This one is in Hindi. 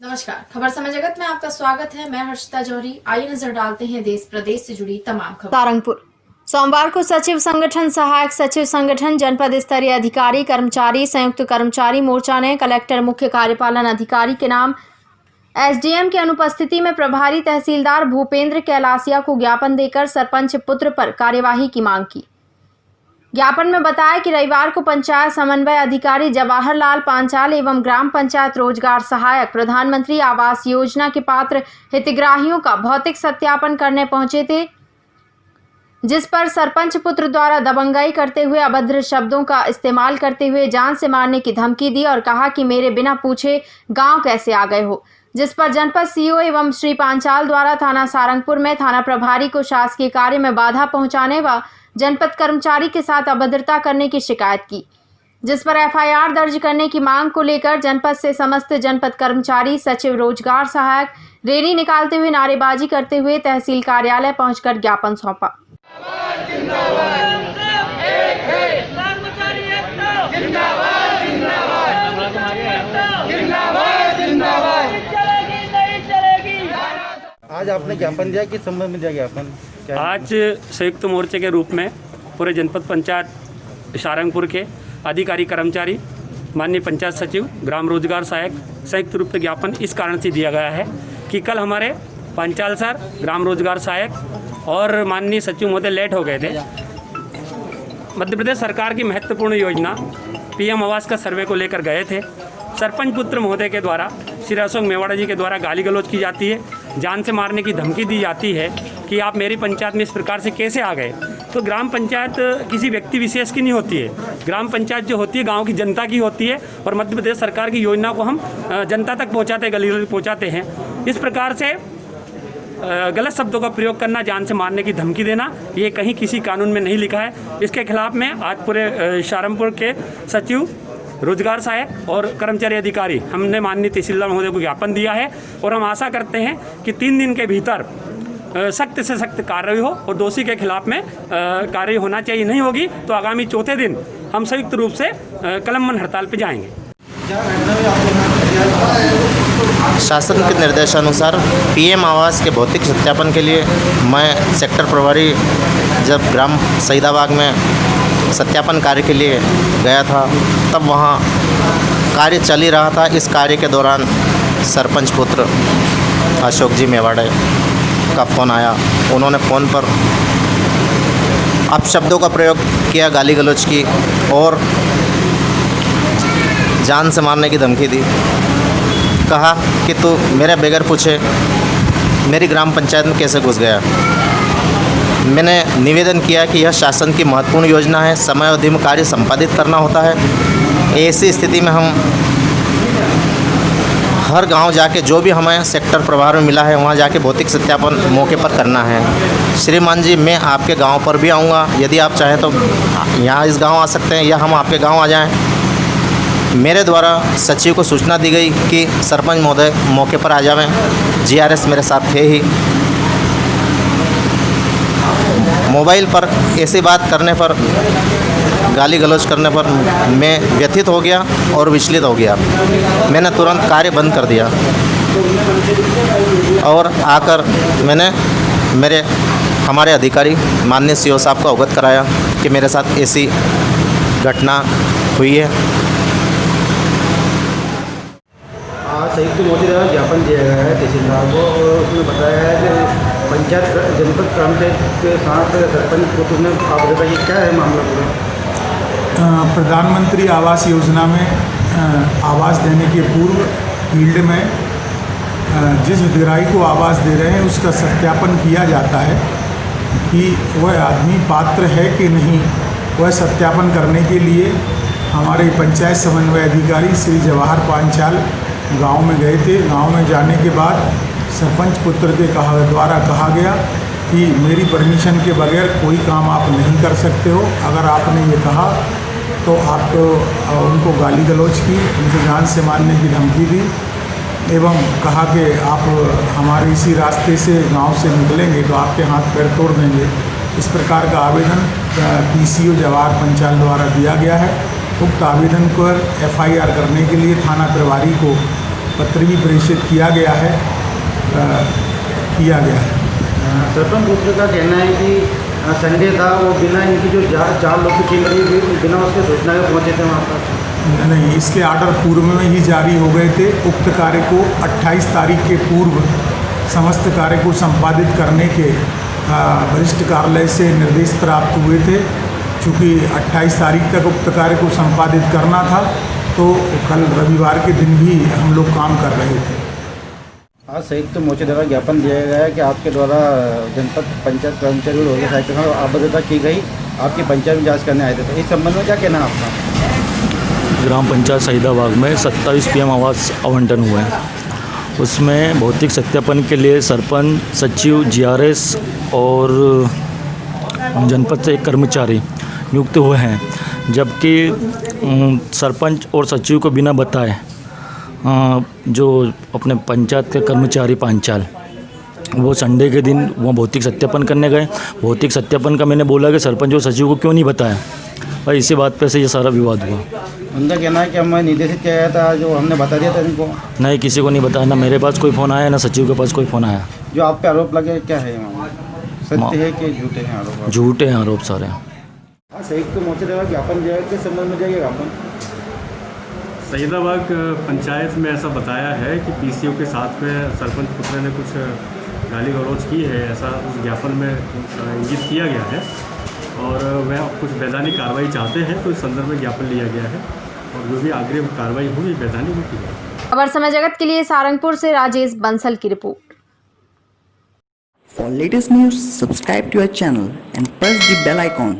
नमस्कार, खबर समय जगत में आपका स्वागत है। मैं हर्षिता जौहरी। आइए नजर डालते हैं देश प्रदेश से जुड़ी तमाम खबर। सारंगपुर सोमवार को सचिव संगठन, सहायक सचिव संगठन, जनपद स्तरीय अधिकारी, कर्मचारी, संयुक्त कर्मचारी मोर्चा ने कलेक्टर, मुख्य कार्यपालन अधिकारी के नाम एसडीएम की अनुपस्थिति में प्रभारी तहसीलदार भूपेंद्र कैलासिया को ज्ञापन देकर सरपंच पुत्र पर कार्यवाही की मांग की। ज्ञापन में बताया कि रविवार को पंचायत समन्वय अधिकारी जवाहरलाल पांचाल एवं ग्राम पंचायत रोजगार सहायक प्रधानमंत्री आवास योजना के पात्र हितग्राहियों का भौतिक सत्यापन करने पहुंचे थे, जिस पर सरपंच पुत्र द्वारा दबंगई करते हुए अभद्र शब्दों का इस्तेमाल करते हुए जान से मारने की धमकी दी और कहा कि मेरे बिना पूछे गांव कैसे आ गए हो, जिस पर जनपद सीओ एवं श्री पांचाल द्वारा थाना सारंगपुर में थाना प्रभारी को शासकीय कार्य में बाधा पहुंचाने व जनपद कर्मचारी के साथ अभद्रता करने की शिकायत की, जिस पर एफआईआर दर्ज करने की मांग को लेकर जनपद से समस्त जनपद कर्मचारी, सचिव रोजगार सहायक रैली निकालते हुए नारेबाजी करते हुए तहसील कार्यालय पहुंचकर ज्ञापन सौंपा। आज आपने ज्ञापन दिया, किस संबंध में दिया ज्ञापन? आज संयुक्त मोर्चे के रूप में पूरे जनपद पंचायत सारंगपुर के अधिकारी, कर्मचारी, माननीय पंचायत सचिव, ग्राम रोजगार सहायक संयुक्त रूप से ज्ञापन इस कारण से दिया गया है कि कल हमारे पांचाल सर, ग्राम रोजगार सहायक और माननीय सचिव महोदय लेट हो गए थे। मध्य प्रदेश सरकार की महत्वपूर्ण योजना पीएम आवास का सर्वे को लेकर गए थे। सरपंच पुत्र महोदय के द्वारा, श्री अशोक मेवाड़ा जी के द्वारा गाली गलौज की जाती है, जान से मारने की धमकी दी जाती है कि आप मेरी पंचायत में इस प्रकार से कैसे आ गए। तो ग्राम पंचायत किसी व्यक्ति विशेष की नहीं होती है। ग्राम पंचायत जो होती है गांव की जनता की होती है और मध्य प्रदेश सरकार की योजना को हम जनता तक पहुंचाते, गली गली पहुंचाते हैं। इस प्रकार से गलत शब्दों का प्रयोग करना, जान से मारने की धमकी देना, ये कहीं किसी कानून में नहीं लिखा है। इसके खिलाफ में आज पूरे सारंगपुर के सचिव, रोजगार सहायक और कर्मचारी अधिकारी हमने माननीय तहसीलदार महोदय को ज्ञापन दिया है और हम आशा करते हैं कि 3 दिन के भीतर सख्त से सख्त कार्रवाई हो और दोषी के खिलाफ में कार्रवाई होना चाहिए। नहीं होगी तो आगामी चौथे दिन हम संयुक्त रूप से कलमबंद हड़ताल पर जाएंगे। शासन के निर्देशानुसार पीएम आवास के भौतिक सत्यापन के लिए मैं सेक्टर प्रभारी जब ग्राम सईदाबाग में सत्यापन कार्य के लिए गया था, तब वहाँ कार्य चल ही रहा था। इस कार्य के दौरान सरपंच पुत्र अशोक जी मेवाड़े का फ़ोन आया। उन्होंने फ़ोन पर अपशब्दों का प्रयोग किया, गाली गलौज की और जान से मारने की धमकी दी। कहा कि तू मेरे बगैर पूछे मेरी ग्राम पंचायत में कैसे घुस गया। मैंने निवेदन किया कि यह शासन की महत्वपूर्ण योजना है, समय अवधि में कार्य संपादित करना होता है। ऐसी स्थिति में हम हर गांव जाके, जो भी हमें सेक्टर प्रभार में मिला है, वहां जाके भौतिक सत्यापन मौके पर करना है। श्रीमान जी, मैं आपके गांव पर भी आऊँगा, यदि आप चाहें तो यहाँ इस गांव आ सकते हैं या हम आपके गांव आ जाएं। मेरे द्वारा सचिव को सूचना दी गई कि सरपंच महोदय मौके पर आ जावें। जीआरएस मेरे साथ थे ही। मोबाइल पर ऐसी बात करने पर, गाली गलौज करने पर मैं व्यथित हो गया और विचलित हो गया। मैंने तुरंत कार्य बंद कर दिया और आकर मैंने हमारे अधिकारी माननीय सीओ साहब को अवगत कराया कि मेरे साथ ऐसी घटना हुई है। संयुक्त मोर्चे द्वारा ज्ञापन दिया गया है तहसीलदार को और उसमें बताया है कि पंचायत जनपद पंचायत के साथ सरपंच पुत्र ने आप बताइए क्या है मामला पूरा? प्रधानमंत्री आवास योजना में आवास देने के पूर्व फील्ड में जिस हितग्राही को आवास दे रहे हैं उसका सत्यापन किया जाता है कि वह आदमी पात्र है कि नहीं। वह सत्यापन करने के लिए हमारे पंचायत समन्वय अधिकारी श्री जवाहर पांचाल गांव में गए थे। गांव में जाने के बाद सरपंच पुत्र के द्वारा कहा गया कि मेरी परमिशन के बगैर कोई काम आप नहीं कर सकते हो। अगर आपने ये कहा तो आप उनको गाली गलौज की, उनको जान से मारने की धमकी दी एवं कहा कि आप हमारे इसी रास्ते से गांव से निकलेंगे तो आपके हाथ पैर तोड़ देंगे। इस प्रकार का आवेदन पीसीओ जवाहर पांचाल द्वारा दिया गया है। उक्त आवेदन पर एफआईआर करने के लिए थाना प्रभारी को पत्र भी प्रेषित किया गया है। सरपंच पुत्र का कहना है कि संडे था, वो बिना इनकी जो 4 लोग की टीम रही बिना उसके सूचना के पहुँचे थे वहाँ पर। नहीं, इसके आर्डर पूर्व में ही जारी हो गए थे। उक्त कार्य को 28 तारीख के पूर्व समस्त कार्य को संपादित करने के वरिष्ठ कार्यालय से निर्देश प्राप्त हुए थे। चूँकि 28 तारीख तक उक्त कार्य को संपादित करना था, तो कल रविवार के दिन भी हम लोग काम कर रहे थे। आज संयुक्त मोर्चे द्वारा ज्ञापन दिया गया है कि आपके द्वारा जनपद पंचायत कर्मचारी और साहित्य का आपत्ति की गई, आपकी पंचायत में जांच करने आए थे, तो इस संबंध में क्या कहना है आपका? ग्राम पंचायत सईदाबाग में 27 PM आवास आवंटन हुए हैं। उसमें भौतिक सत्यापन के लिए सरपंच, सचिव, GRS और जनपद से एक कर्मचारी नियुक्त हुए हैं, जबकि सरपंच और सचिव को बिना बताए जो अपने पंचायत के कर्मचारी पांचाल वो संडे के दिन वहाँ भौतिक सत्यापन करने गए। भौतिक सत्यापन का मैंने बोला कि सरपंच और सचिव को क्यों नहीं बताया, भाई इसी बात पे से ये सारा विवाद हुआ। उनका कहना है कि हमें निर्देशित किया गया था, जो हमने बता दिया था इनको। नहीं, किसी को नहीं बताया, ना मेरे पास कोई फ़ोन आया, ना सचिव के पास कोई फ़ोन आया। जो आप पे आरोप लगे क्या है, सत्य है कि झूठे हैं आरोप? झूठे हैं आरोप सारे। संयुक्त मोर्चे द्वारा ज्ञापन दिया किस संबंध में जाएगा ज्ञापन? सईदाबाग पंचायत में ऐसा बताया है कि PCO के साथ में सरपंच पुत्र ने कुछ गाली गलौज की है, ऐसा उस ज्ञापन में इंगित किया गया है और वह कुछ वैधानिक कार्रवाई चाहते हैं, तो इस संदर्भ में ज्ञापन लिया गया है और जो भी आगे कार्रवाई होगी वैधानिक वो की जाएगी। खबर समय जगत के लिए सारंगपुर से राजेश बंसल की report. For latest news, subscribe to our channel and press the bell icon.